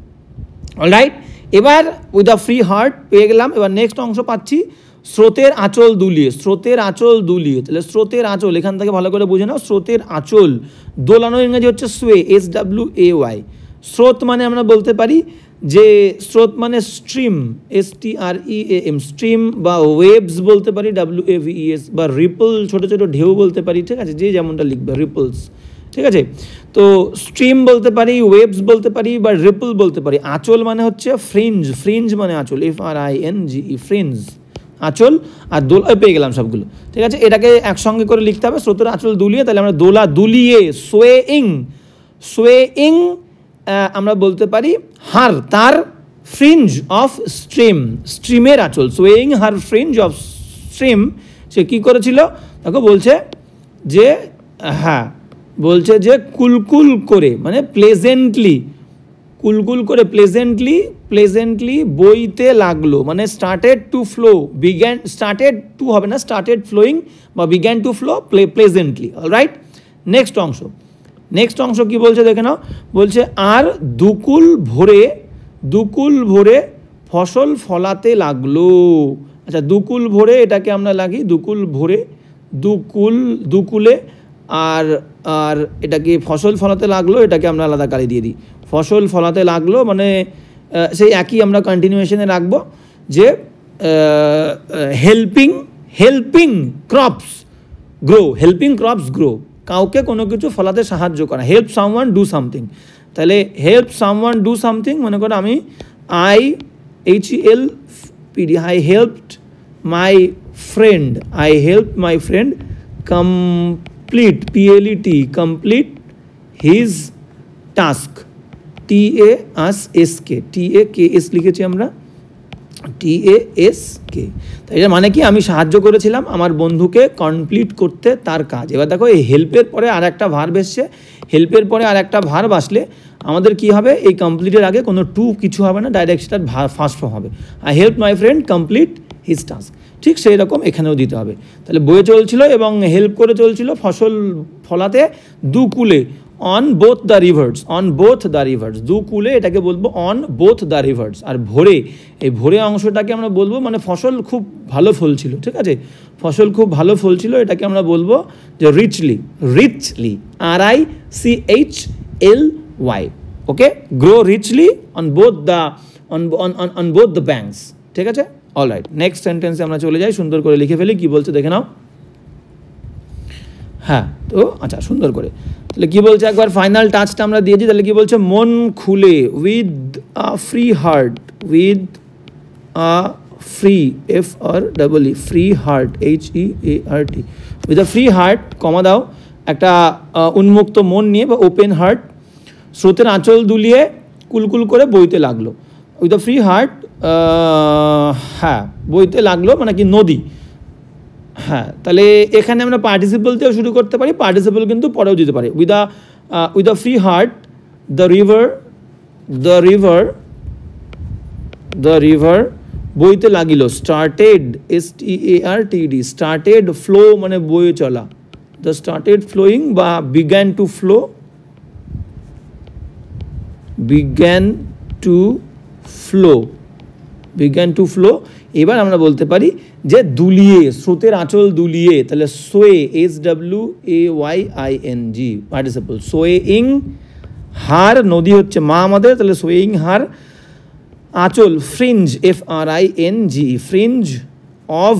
অলরাইট, এবার উইথ আ ফ্রি হার্ট পেয়ে গেলাম। এবার নেক্সট অংশ পাচ্ছি, স্রোতের আঁচল দুলিয়ে, স্রোতের আঁচল দুলিয়ে। তাহলে স্রোতের আঁচল, এখান থেকে ভালো করে বুঝে নাও, স্রোতের আঁচল, দোলানো ইংরেজি হচ্ছে সোয়ে, SWAY। স্রোত মানে আমরা বলতে পারি যে স্রোত মানে স্ট্রিম, STREAM, স্ট্রিম, বা ওয়েভস বলতে পারি, WAVES, বা রিপল, ছোটো ছোটো ঢেউ বলতে পারি। ঠিক আছে, যে যেমনটা লিখবে, রিপলস। ঠিক আছে, তো স্ট্রিম বলতে পারি, ওয়েভস বলতে পারি, বা রিপল বলতে পারি। আঁচল মানে হচ্ছে ফ্রিঞ্জ, ফ্রিঞ্জ মানে আঁচল, FRINGE, ফ্রিঞ্জ, আঁচল। আর দোলা পেয়ে গেলাম সবগুলো। ঠিক আছে, এটাকে একসঙ্গে করে লিখতে হবে, স্রোতের আঁচল দুলিয়ে। তাহলে আমরা দোলা দুলিয়ে, সোয়েইং, সোয়েইং আমরা বলতে পারি হার, তার ফ্রিঞ্জ অফ স্ট্রিম, স্ট্রিমের আঁচল, সোয়েইং হার ফ্রিঞ্জ অফ স্ট্রিম। সে কী করেছিল দেখো, বলছে যে, হ্যাঁ বলছে যে কুলকুল করে, মানে প্লেজেন্টলি, কুলকুল করে, প্লেজেন্টলি, প্লেজেন্টলি বইতে লাগলো, মানে started to flow, began, started to হবে না, স্টার্টেড ফ্লোয়িং বা began to flow pleasantly. Alright, next অংশ, নেক্সট অংশ কি বলছে দেখে নাও। বলছে আর দুকুল ভরে, দুকুল ভরে ফসল ফলাতে লাগলো। আচ্ছা, দুকুল ভরে এটাকে আমরা লাগি, দুকুল ভরে, দুকুল, দুকুলে, আর আর এটাকে ফসল ফলাতে লাগলো, এটাকে আমরা আলাদা কালি দিয়ে দিই। ফসল ফলাতে লাগলো মানে সেই একই আমরা কন্টিনিউয়েশনে রাখবো, যে helping, helping crops grow, helping crops grow, কাউকে কোনো কিছু ফলাতে সাহায্য করা, হেল্প সামওয়ান ডু সামথিং। তাহলে হেল্প সামওয়ান ডু সামথিং মনে করো আমি HELPD, I helped my friend, I help my friend complete, PLET, complete his task, TASK, TAKS লিখেছি আমরা, TASK। তাই এর মানে কি, আমি সাহায্য করেছিলাম আমার বন্ধুকে কমপ্লিট করতে তার কাজ। এবার দেখো, এই হেল্পের পরে আর একটা ভার্ব এসছে, হেল্পের পরে আর একটা ভার্ব আসলে আমাদের কি হবে, এই কমপ্লিটের আগে কোনো টু কিছু হবে না, ডাইরেক্ট সেটার ফার্স্ট ফর্ম হবে, I help my friend complete his task. ঠিক সেই রকম এখানেও দিতে হবে। তাহলে বয়ে চলছিল এবং হেল্প করে চলছিল ফসল ফলাতে দুকুলে, on both the rivers, on both the rivers, দুকুলে এটাকে বলবো অন বোথ দ্য রিভার্স। আর ভোরে, এই ভোরে অংশটাকে আমরা বলবো মানে ফসল খুব ভালো ফলছিল। ঠিক আছে, ফসল খুব ভালো ফলছিল, এটাকে আমরা বলবো যে রিচলি, রিচলি, RICHLY। Okay, grow রিচলি on both the, on both the banks. ঠিক আছে, অলরাইট, নেক্সট সেন্টেন্সে আমরা চলে যাই, সুন্দর করে লিখে ফেলি, কি বলছে দেখে নাও। হ্যাঁ, তো আচ্ছা, সুন্দর করে তাহলে কী বলছে, একবার ফাইনাল টাচটা আমরা দিয়েছি। তাহলে কী বলছে, মন খুলে, with a free heart, with a free, FREE, free heart, HEART, with a free heart, comma দাও, একটা উন্মুক্ত মন নিয়ে বা ওপেন হার্ট, স্রোতের আঁচল দুলিয়ে কুলকুল করে বইতে লাগলো। উইথ আ ফ্রি হার্ট, হ্যাঁ বইতে লাগলো মানে কি, নদী। হ্যাঁ, তাহলে এখানে আমরা পার্টিসিপল দিয়েও শুরু করতে পারি, পার্টিসিপল কিন্তু পরেও দিতে পারি। With a free heart, the river, the river, the river বইতে লাগিল, স্টার্টেড, STARTED, স্টার্টেড ফ্লো মানে বয়ে চলা, দ্য স্টার্টেড ফ্লোয়িং বা began to flow, began to flow, began to flow. এবার আমরা বলতে পারি যে দুলিয়ে, স্রোতের আঁচল দুলিয়ে, তাহলে সোয়ে, SWAYING পার্টিসিপল, সোয়েইং হার, নদী হচ্ছে মা আমাদের, তাহলে সোয়েইং হার, আঁচল fringe, FRING, fringe of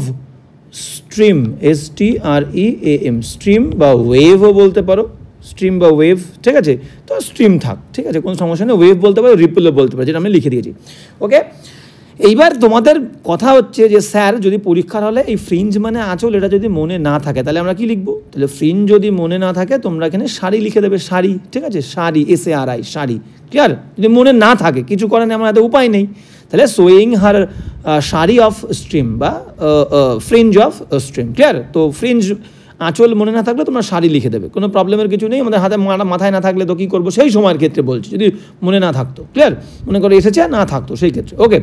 stream, STREAM, stream বা ওয়েভও বলতে পারো, স্ট্রিম বা ওয়েভ, ঠিক আছে, তো স্ট্রিম থাক, ঠিক আছে, কোনো সমস্যা নেই, ওয়েভ বলতে পারো, রিপলও বলতে পারো, যেটা আমি লিখে দিয়েছি। ওকে, এইবার তোমাদের কথা হচ্ছে যে স্যার যদি পরীক্ষার হলে এই ফ্রিঞ্জ মানে আঁচল এটা যদি মনে না থাকে তাহলে আমরা কি লিখবো? তাহলে ফ্রিঞ্জ যদি মনে না থাকে তোমরা এখানে শাড়ি লিখে দেবে, শাড়ি, ঠিক আছে, শাড়ি, SARI, শাড়ি, ক্লিয়ার? যদি মনে না থাকে কিছু করার নেই, আমার এত উপায় নেই, তাহলে sewing her sari of stream বা ফ্রিঞ্জ অফ স্ট্রিম, ক্লিয়ার? তো ফ্রিঞ্জ আঁচল মনে না থাকলে তোমরা শাড়ি লিখে দেবে, কোনো প্রবলেমের কিছু নেই। আমাদের হাতে মাথায় না থাকলে তো কী করবো সেই সময়ের ক্ষেত্রে বলছি, যদি মনে না থাকতো, ক্লিয়ার? মনে করে এসেছে না থাকতো সেই ক্ষেত্রে। ওকে,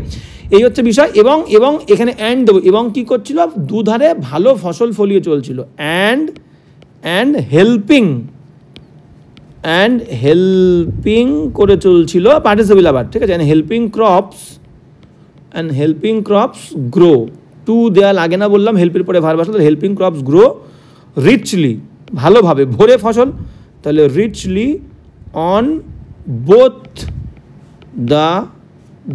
এই হচ্ছে বিষয়। এবং এবং এখানে অ্যান্ড দেবো, এবং কী করছিল, দুধারে ভালো ফসল ফলিয়ে চলছিল, অ্যান্ড হেল্পিং করে চলছিল, পার্টিসিপল আবার, ঠিক আছে, হেল্পিং ক্রপস গ্রো, টু দেওয়া লাগে না বললাম, হেল্পের পরে ভার্ব আসলে, হেল্পিং ক্রপস গ্রো রিচলি, ভালোভাবে, ভরে ফসল, তাহলে রিচলি on both the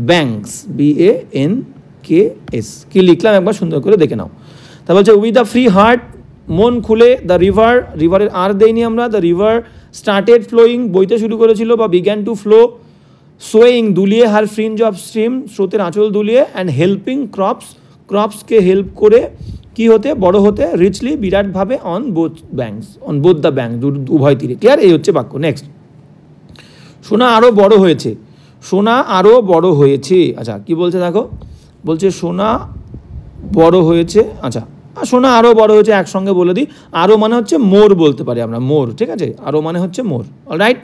banks, BANKS। কি লিখলাম একবার সুন্দর করে দেখে নাও। তা বলছে উইথ দ্য ফ্রি হার্ট, মন খুলে, দ্য রিভারের আর দেয়নি আমরা, দ্য রিভার স্টার্টেড ফ্লোয়িং, বইতে শুরু করেছিল বা বিগ্যান টু ফ্লো, সোয়িং দুলিয়ে, হার ফ্রিঞ্জ অফ স্ট্রিম, স্রোতের আঁচল দুলিয়ে, অ্যান্ড হেল্পিং ক্রপসকে হেল্প করে কি হতে, বড় হতে, রিচলি বিরাটভাবে, অন বোথ দ্য ব্যাঙ্ক, উভয় তীরে, ক্লিয়ার? এই হচ্ছে বাক্য। নেক্সট, সোনা আরও বড় হয়েছে, সোনা আরও বড় হয়েছে, আচ্ছা কি বলছে দেখো, বলছে সোনা বড় হয়েছে, আচ্ছা সোনা আরও বড় হয়েছে একসঙ্গে বলে দিই, আরও মানে হচ্ছে মোর বলতে পারি আমরা, মোর, ঠিক আছে, আরও মানে হচ্ছে মোর, অলরাইট।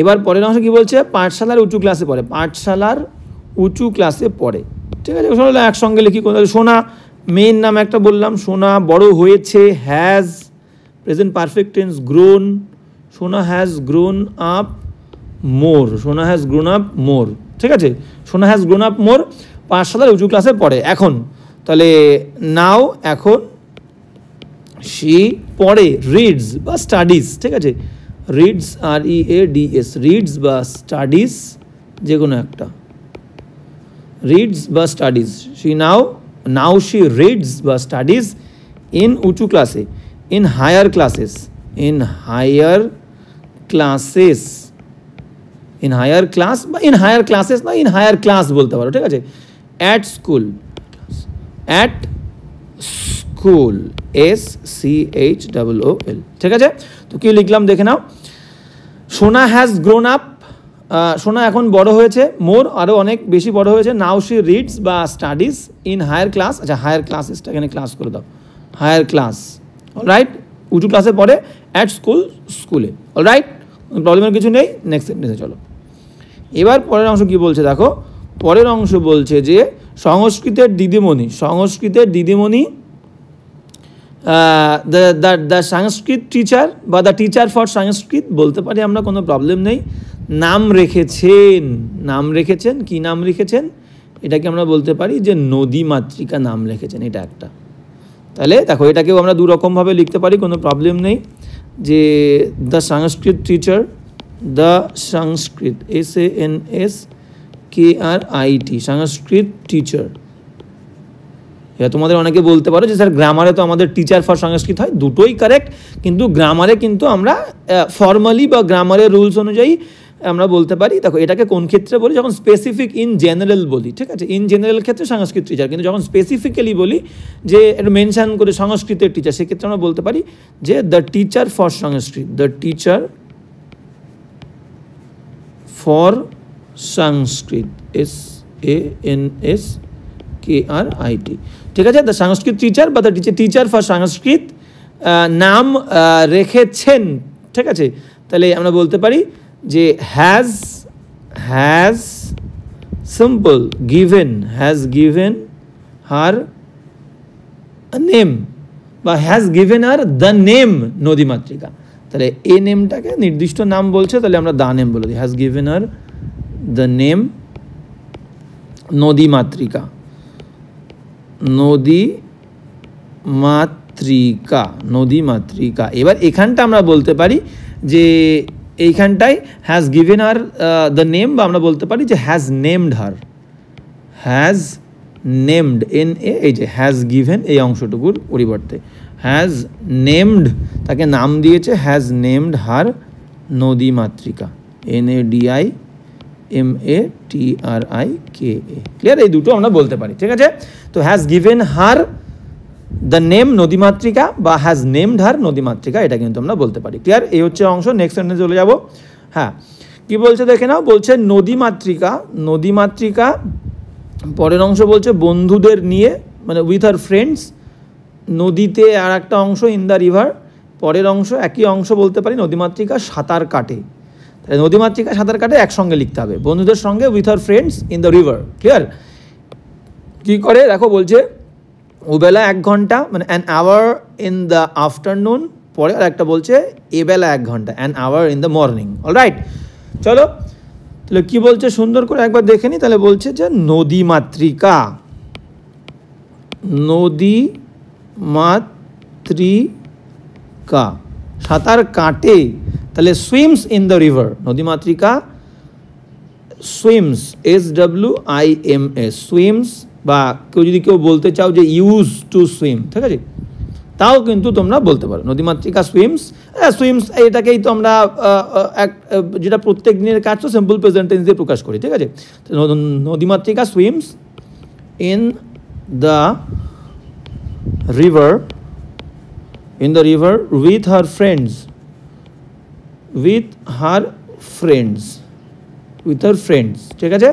এবার পরের অংশ কী বলছে, পাঠশালার উঁচু ক্লাসে পড়ে, পাঠশালার উঁচু ক্লাসে পড়ে, ঠিক আছে, সোনা একসঙ্গে লিখি, সোনা মেইন নাম একটা বললাম, সোনা বড় হয়েছে, has present perfect tense, grown, সোনা হ্যাজ গ্রোন আপ মোর, সোনা হ্যাজ গ্রোন আপ মোর, ঠিক আছে, সোনা হ্যাজ গ্রোন আপ মোর, পাঠশালার উঁচু ক্লাসে পড়ে। এখন তাহলে নাও, এখন সি পড়ে, রিডস বা স্টাডিজ, ঠিক আছে, রিডস, READS, রিডস বা স্টাডিজ, যে কোনো একটা, রিডস বা স্টাডিজ, নাও শি রিডস বা স্টাডিজ ইন উঁচু ক্লাসে, ইন হায়ার ক্লাসেস বা ইন হায়ার ক্লাসেস না, ইন হায়ার ক্লাস বলতে পারো, ঠিক আছে, অ্যাট স্কুল, SCHOOL, ঠিক আছে। তো কি লিখলাম দেখে নাও, সোনা হ্যাজ গ্রোন আপ, সোনা এখন বড় হয়েছে, মোর আরও অনেক বেশি বড় হয়েছে, নাও শি রিডস বা স্টাডিজ ইন হায়ার ক্লাস, আচ্ছা হায়ার ক্লাসেসটা এখানে ক্লাস করে দাও, হায়ার ক্লাস, অলরাইট, উঁচু ক্লাসে পড়ে, অ্যাট স্কুলে, অলরাইট, প্রবলেমের কিছু নেই। নেক্সট সেন্টেন্সে চলো। এবার পরের অংশ কি বলছে দেখো, পরের অংশ বলছে যে সংস্কৃতের দিদিমণি দ্য সংস্কৃত টিচার বা দ্য টিচার ফর সংস্কৃত বলতে পারি আমরা, কোনো প্রবলেম নেই। নাম রেখেছেন, কি নাম রেখেছেন, এটাকে আমরা বলতে পারি যে নদী মাতৃকা নাম রেখেছেন, এটা একটা। তাহলে দেখো এটাকেও আমরা দুরকমভাবে লিখতে পারি, কোনো প্রবলেম নেই, যে the Sanskrit teacher, the Sanskrit, SANSKRIT, Sanskrit teacher. এবার তোমাদের অনেকে বলতে পারো যে স্যার গ্রামারে তো আমাদের টিচার ফর সংস্কৃত হয়, দুটোই কারেক্ট, কিন্তু গ্রামারে কিন্তু আমরা ফর্মালি বা গ্রামারের রুলস অনুযায়ী আমরা বলতে পারি, দেখো এটাকে কোন ক্ষেত্রে বলি, যখন স্পেসিফিক ইন জেনারেল বলি, ঠিক আছে, ইন জেনারেল ক্ষেত্রে সংস্কৃত টিচার, কিন্তু যখন স্পেসিফিক্যালি বলি যে একটু মেনশন করে সংস্কৃতের টিচার, সেক্ষেত্রে আমরা বলতে পারি যে the teacher for Sanskrit, the teacher for Sanskrit, SANSKRIT, ঠিক আছে, দ্য সংস্কৃত টিচার বা দ্য টিচার ফর সংস্কৃত নাম রেখেছেন, ঠিক আছে। তাহলে আমরা বলতে পারি যে has simple has given her name বা has given her the name Nadimatrika. তাহলে এই নেমটাকে নির্দিষ্ট নাম বলছে, তাহলে আমরা দ্য নেম বলে দিই, has given her the name নদী মাতৃকা, নদী মাতৃকা, নদী মাতৃকা। এবার এখানটা আমরা বলতে পারি যে এইখানটায় has given her the name, বা আমরা বলতে পারি যে has named her, has named N A, এই যে হ্যাজ গিভেন এই অংশটুকুর পরিবর্তে হ্যাজ নেমড, তাকে নাম দিয়েছে, হ্যাজ নেমড হার নদী মাতৃকা, NADIMATRIKA। ক্লিয়ার? এই দুটো আমরা বলতে পারি, ঠিক আছে? তো has given her the name নদী মাতৃকা বা হ্যাজ নেমড হার নদী মাতৃকা, এটা কিন্তু আমরা বলতে পারি। ক্লিয়ার? এই হচ্ছে অংশ। নেক্সট সেন্টেন্সে চলে যাব। হ্যাঁ, কি বলছে দেখে নাও, বলছে নদী মাতৃকা, নদী মাতৃকা, পরের অংশ বলছে বন্ধুদের নিয়ে, মানে উইথ হার ফ্রেন্ডস, নদীতে আর একটা অংশ ইন দ্য রিভার, পরের অংশ একই অংশ বলতে পারি নদী মাতৃকা সাঁতার কাটে। তাহলে নদী মাতৃকা সাঁতার কাটে একসঙ্গে লিখতে হবে, বন্ধুদের সঙ্গে with her friends in the river. Clear? কী করে দেখো, বলছে ওবেলা 1 ঘন্টা, মানে an hour in the afternoon, পরে আর একটা বলছে এবেলা 1 ঘন্টা, an hour in the morning. Alright, চলো তাহলে কী বলছে সুন্দর করে একবার দেখে নিই। তাহলে বলছে যে নদী মাতৃকা, নদী মাতৃকা সাঁতার কাটে, তাহলে সুইমস ইন দ্য রিভার, নদী মাতৃকা সুইমস, SWIMS, সুইমস, বা কেউ বলতে চাও যে ইউজ টু সুইম, ঠিক আছে, তাও কিন্তু তোমরা বলতে পারো নদী মাতৃকা সুইমস। সুইমস এটাকেই তো আমরা যেটা প্রত্যেক দিনের কাজ, তো সিম্পল প্রেজেন্ট টেন্স দিয়ে প্রকাশ করি, ঠিক আছে? Nadimatrika swims in the river, in the river with her friends, with her friends, with her friends, ঠিক আছে?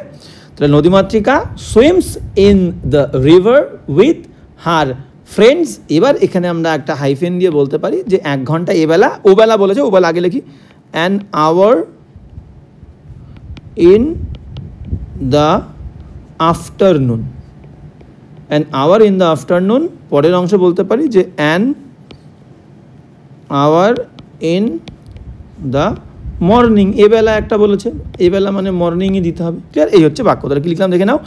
তাহলে Nadimatrika swims in the river with her friends. এবার এখানে আমরা একটা হাইফেন দিয়ে বলতে পারি যে 1 ঘন্টা এবেলা, ওবেলা বলেছে, ওবেলা আগে লিখি, an hour in the afternoon, an hour in the afternoon, পরের অংশ বলতে পারি যে an hour in the morning, এবেলা একটা বলেছে, এবেলা মানে মর্নিংই দিতে হবে। ক্লিয়ার? এই হচ্ছে বাক্য। তাহলে কি লিখলাম দেখে নাও,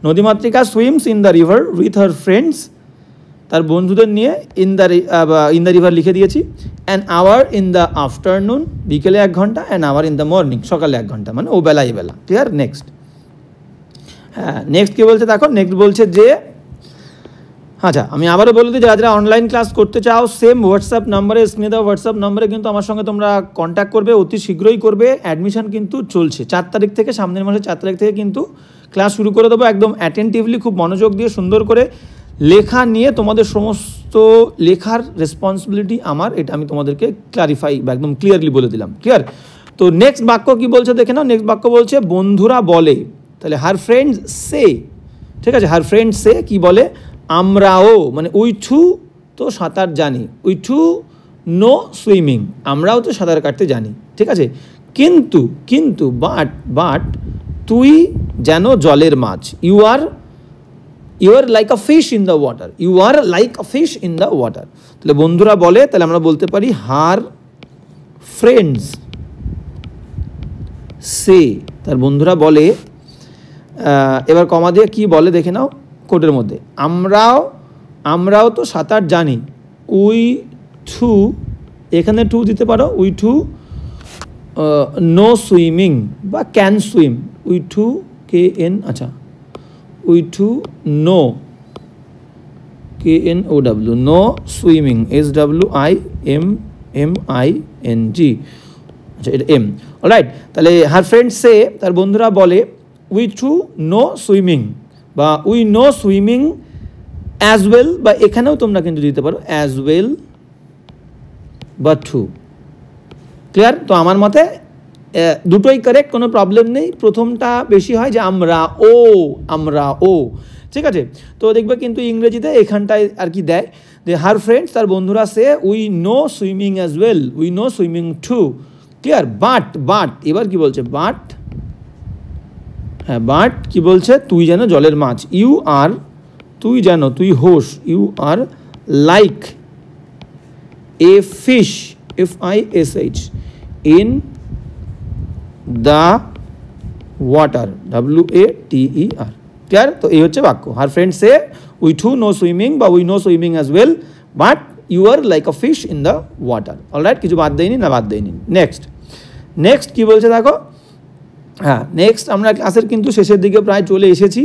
Nadimatrika swims in the river with her friends, তার বন্ধুদের নিয়ে ইন দ্য রিভার লিখে দিয়েছি, an hour in the afternoon, বিকেলে 1 ঘন্টা, an hour in the morning, সকালে 1 ঘন্টা, মানে ও বেলা এবেলা। ক্লিয়ার? নেক্সট, হ্যাঁ নেক্সট কী বলছে দেখো, নেক্সট বলছে যে, আচ্ছা আমি আবারও বলে দিই, যারা যারা অনলাইন ক্লাস করতে চাও সেম হোয়াটসঅ্যাপ নাম্বারে, স্ক্রিনে দেওয়া হোয়াটসঅ্যাপ নাম্বারে কিন্তু আমার সঙ্গে তোমরা কন্ট্যাক্ট করবে, অতি শীঘ্রই করবে। অ্যাডমিশন কিন্তু চলছে 4 তারিখ থেকে, সামনের মাসে 4 তারিখ থেকে কিন্তু ক্লাস শুরু করে দেবো। একদম অ্যাটেন্টিভলি, খুব মনোযোগ দিয়ে সুন্দর করে লেখা নিয়ে, তোমাদের সমস্ত লেখার রেসপন্সিবিলিটি আমার, এটা আমি তোমাদেরকে ক্লারিফাই বা একদম ক্লিয়ারলি বলে দিলাম। ক্লিয়ার? তো নেক্সট বাক্য কি বলছে দেখে নাও। নেক্সট বাক্য বলছে বন্ধুরা বলে, তাহলে হার ফ্রেন্ডস সে, ঠিক আছে, হার ফ্রেন্ডস সে কি বলে, আমরাও, মানে উই টু তো সাঁতার জানি, উই টু নো সুইমিং, আমরাও তো সাঁতার কাটতে জানি, ঠিক আছে, কিন্তু কিন্তু বাট তুই যেন জলের মাছ, you are like a fish in the water, you are like a fish in the water. তাহলে বন্ধুরা বলে, তাহলে আমরা বলতে পারি হার ফ্রেন্ডস সে, তার বন্ধুরা বলে, এবার কমা দিয়ে কি বলে দেখে নাও কোডের মধ্যে, আমরাও তো সাঁতার জানি, উই টু, এখানে টু দিতে পারো, উই টু নো সুইমিং বা can swim, we too KN, আচ্ছা we too know KNOW, know swimming SWIMMING, আচ্ছা এটা M, অলরাইট। তাহলে হার ফ্রেন্ডস সে, তার বন্ধুরা বলে, উই টু নো সুইমিং বা we know swimming as well, বা এখানেও তোমরা কিন্তু দিতে পারো অ্যাজ ওয়েল বা টু। ক্লিয়ার? তো আমার মতে দুটোই কারেক্ট, কোনো প্রবলেম নেই। প্রথমটা বেশি হয় যে আমরা ও, ঠিক আছে। তো দেখবে কিন্তু ইংরেজিতে এখানটায় আর কি দেয় যে হার ফ্রেন্ডস, তার বন্ধুরা say, we know swimming as well, we know swimming too. Clear? But এবার কি বলছে, বাট, হ্যাঁ বাট কি বলছে, তুই যেন জলের মাছ, ইউ আর, তুই যেন, তুই হোস, you are like a fish FISH in the water, WATER। Clear? তো এই হচ্ছে বাক্য। Her friend say we too know swimming বা we know swimming as well but you are like a fish in the water. Alright, কিছু বাদ দেয়নি না? বাদ দেয়নি। নেক্সট কি বলছে দেখো, হ্যাঁ নেক্সট আমরা ক্লাসের কিন্তু শেষের দিকে প্রায় চলে এসেছি।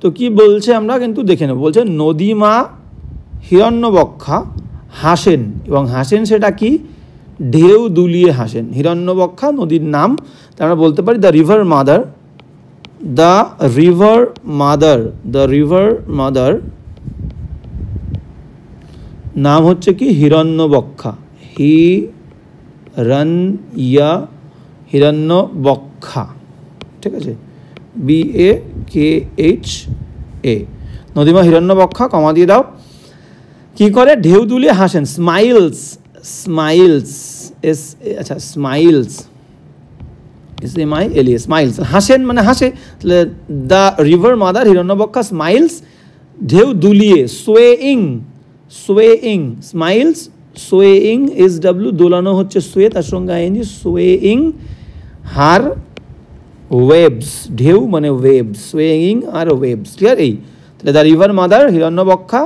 তো কি বলছে আমরা কিন্তু দেখে নেব। বলছে নদীমা হিরণ্যবক্ষা হাসেন, এবং হাসেন সেটা কি? ঢেউ দুলিয়ে হাসেন। হিরণ্যবক্ষা নদীর নাম, তা আমরা বলতে পারি the river mother, the river mother, the river mother নাম হচ্ছে কি? হিরণ্যবক্ষা। হিরণ্যবক্ষা, ঠিক আছে, BAKHA। নদীমা হিরণ্যবক্ষা, কমা দিয়ে দাও। কি করে? ঢেউ দুলিয়ে হাসেন। স্মাইলস, স্মাইলস, আচ্ছা স্মাইলস, SMILES, স্মাইলস। হাসেন মানে হাসে। দ্য রিভার মাদার হিরণ্যবক্ষা স্মাইলস, ঢেউ দুলিয়ে। সোয়েইং, সোয়েইং, স্মাইলস, সোয়েইং, SW, দোলানো হচ্ছে সোয়ে, তার সঙ্গে ING, সোয়েইং হার ওয়েবস, ঢেউ মানে ওয়েবস, সোয়েইং আর ওয়েবস। ক্লিয়ার? এই তাহলে the river mother Hiranyabaksha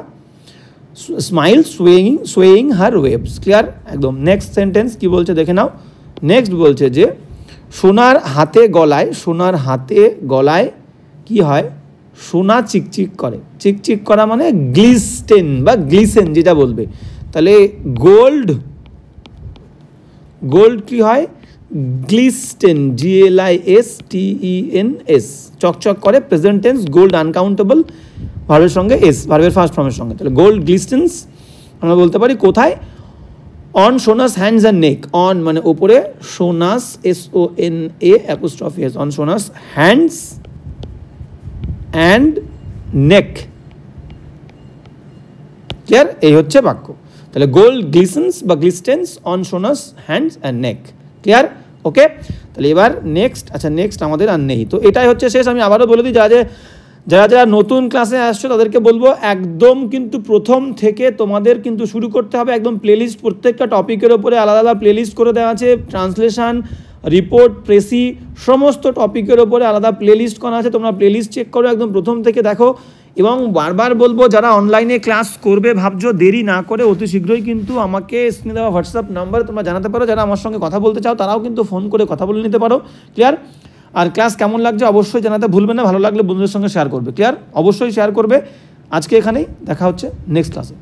smile swaying her webs. Clear? একদম। নেক্সট সেন্টেন্স কি বলছে দেখে নাও। নেক্সট বলছে যে সোনার হাতে গলায়, সোনার হাতে গলায় কি হয়? সোনা চিকচিক করে। চিকচিক করা মানে গ্লিস্টেন বা গ্লিসেন যেটা বলবে। তাহলে গোল্ড, গোল্ড কি হয়? গ্লিস্টেন, GLISTENS, চকচক করে। প্রেজেন্ট টেন্স গোল্ড আনকাউন্টেবল, ভার্বের সঙ্গে এস, ভার্বের ফার্স্ট ফর্মের সঙ্গে। তাহলে গোল্ড গ্লিস্টেন্স আমরা বলতে পারি কোথায়? On Sona's hands and neck. On মানে ওপরে, Sona's SONA', on Sona's hands and neck. Clear? এই হচ্ছে বাক্য। তাহলে গোল্ড গ্লিসেন্স বা glistens on Sona's hands and neck. Clear? Okay, তাহলে এবার নেক্সট, আচ্ছা নেক্সট আমাদের আর নেই। তো এটাই হচ্ছে শেষ। আমি আবারও বলে দিই, যারা নতুন ক্লাসে আসছো তাদেরকে বলবো একদম কিন্তু প্রথম থেকে তোমাদের কিন্তু শুরু করতে হবে। একদম প্লেলিস্ট, প্রত্যেকটা টপিকের ওপরে আলাদা আলাদা প্লেলিস্ট করে দেওয়া আছে। ট্রান্সলেশন, রিপোর্ট, প্রেসি, সমস্ত টপিকের ওপরে আলাদা প্লেলিস্ট করা আছে। তোমরা প্লেলিস্ট চেক করো, একদম প্রথম থেকে দেখো। এবং বারবার বলবো, যারা অনলাইনে ক্লাস করবে ভাবছো, দেরি না করে অতি শীঘ্রই কিন্তু আমাকে স্ক্রিনে দেওয়া হোয়াটসঅ্যাপ নাম্বারে তোমরা জানাতে পারো। যারা আমার সঙ্গে কথা বলতে চাও তারাও কিন্তু ফোন করে কথা বলে নিতে পারো। ক্লিয়ার? আর ক্লাস কেমন লাগছে অবশ্যই জানাতে ভুলবে না। ভালো লাগলে বন্ধুদের সঙ্গে শেয়ার করবে। ক্লিয়ার? অবশ্যই শেয়ার করবে। আজকে এখানেই, দেখা হচ্ছে নেক্সট ক্লাসে।